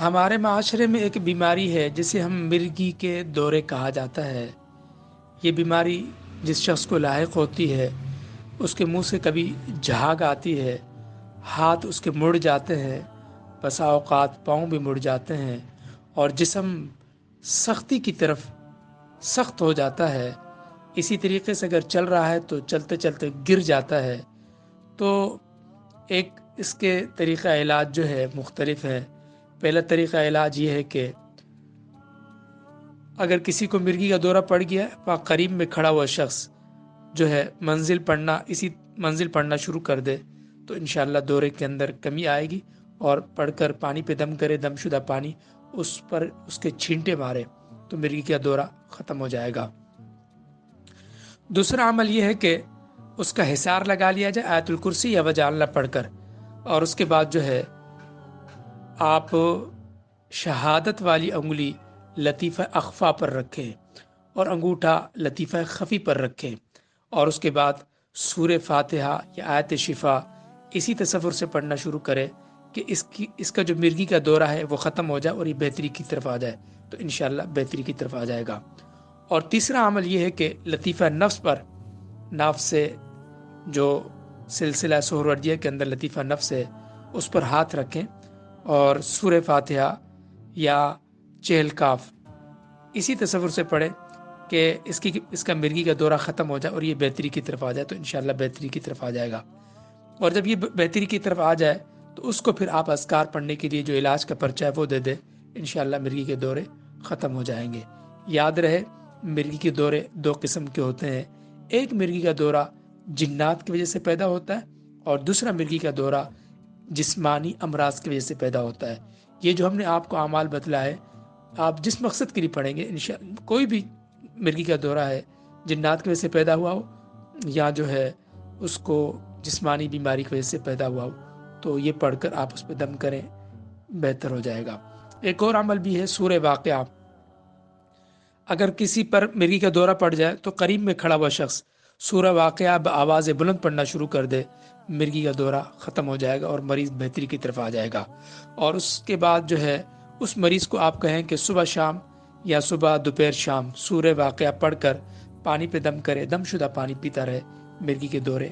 ہمارے معاشرے میں ایک بیماری ہے جسے ہم مرگی کے دورے کہا جاتا ہے۔ یہ بیماری جس شخص کو لاحق ہوتی ہے اس کے منہ سے کبھی جھاگ آتی ہے، ہاتھ اس کے مڑ جاتے ہیں، بسا اوقات پاؤں بھی مڑ جاتے ہیں اور جسم سختی کی طرف سخت ہو جاتا ہے۔ اسی طریقے سے اگر چل رہا ہے تو چلتے چلتے گر جاتا ہے۔ تو ایک اس کے طریقہ علاج جو ہے مختلف ہے۔ پہلا طریقہ علاج یہ ہے کہ اگر کسی کو مرگی کا دورہ پڑ گیا ہے، قریب میں کھڑا ہوا شخص جو ہے منزل پڑھنا شروع کر دے تو انشاءاللہ دورے کے اندر کمی آئے گی، اور پڑھ کر پانی پہ دم کرے، دم شدہ پانی اس پر اس کے چھینٹے مارے تو مرگی کا دورہ ختم ہو جائے گا۔ دوسرا عمل یہ ہے کہ اس کا حصار لگا لیا جائے آیت الکرسی یا وجعلنا پڑھ کر، اور اس کے بعد جو ہے آپ شہادت والی انگلی لطیفہ اخفا پر رکھیں اور انگوٹھا لطیفہ خفی پر رکھیں، اور اس کے بعد سورہ فاتحہ یا آیت شفا اسی تصور سے پڑھنا شروع کرے کہ اس کا جو مرگی کا دورہ ہے وہ ختم ہو جائے اور یہ بہتری کی طرف آ جائے، تو انشاءاللہ بہتری کی طرف آ جائے گا۔ اور تیسرا عمل یہ ہے کہ لطیفہ نفس پر، نفس سے جو سلسلہ سہروردیہ کے اندر لطیفہ نفس ہے اس پر ہاتھ رکھیں اور سورہ فاتحہ یا چہل کاف اسی تصور سے پڑھیں کہ اس کا مرگی کا دورہ ختم ہو جائے اور یہ بہتری کی طرف آ جائے، تو انشاءاللہ بہتری کی طرف آ جائے گا۔ اور جب یہ بہتری کی طرف آ جائے تو اس کو پھر آپ اذکار پڑھنے کے لیے جو علاج کا پرچہ ہے وہ دے دیں، انشاءاللہ مرگی کے دورے ختم ہو جائیں گے۔ یاد رہے مرگی کے دورے دو قسم کے ہوتے ہیں، ایک مرگی کا دورہ جنات کی وجہ سے پیدا ہوتا ہے اور دوسرا مرگی کا دورہ جسمانی امراض کی وجہ سے پیدا ہوتا ہے۔ یہ جو ہم نے آپ کو اعمال بتلائے، آپ جس مقصد کے لیے پڑھیں گے، انشاءاللہ کوئی بھی مرگی کا دورہ ہے جنات کی وجہ سے پیدا ہوا ہو یا جو ہے اس کو جسمانی بیماری کی وجہ سے پیدا ہوا ہو، تو یہ پڑھ کر آپ اس پہ دم کریں، بہتر ہو جائے گا۔ ایک اور عمل بھی ہے سورہ واقعہ۔ اگر کسی پر مرگی کا دورہ پڑ جائے تو قریب میں کھڑا ہوا شخص سورہ واقعہ بآواز بلند پڑھنا شروع کر دے، مرگی کا دورہ ختم ہو جائے گا اور مریض بہتری کی طرف آ جائے گا۔ اور اس کے بعد جو ہے اس مریض کو آپ کہیں کہ صبح شام یا صبح دوپہر شام سورہ واقعہ پڑھ کر پانی پہ دم کرے، دم شدہ پانی پیتا رہے، مرگی کے دورے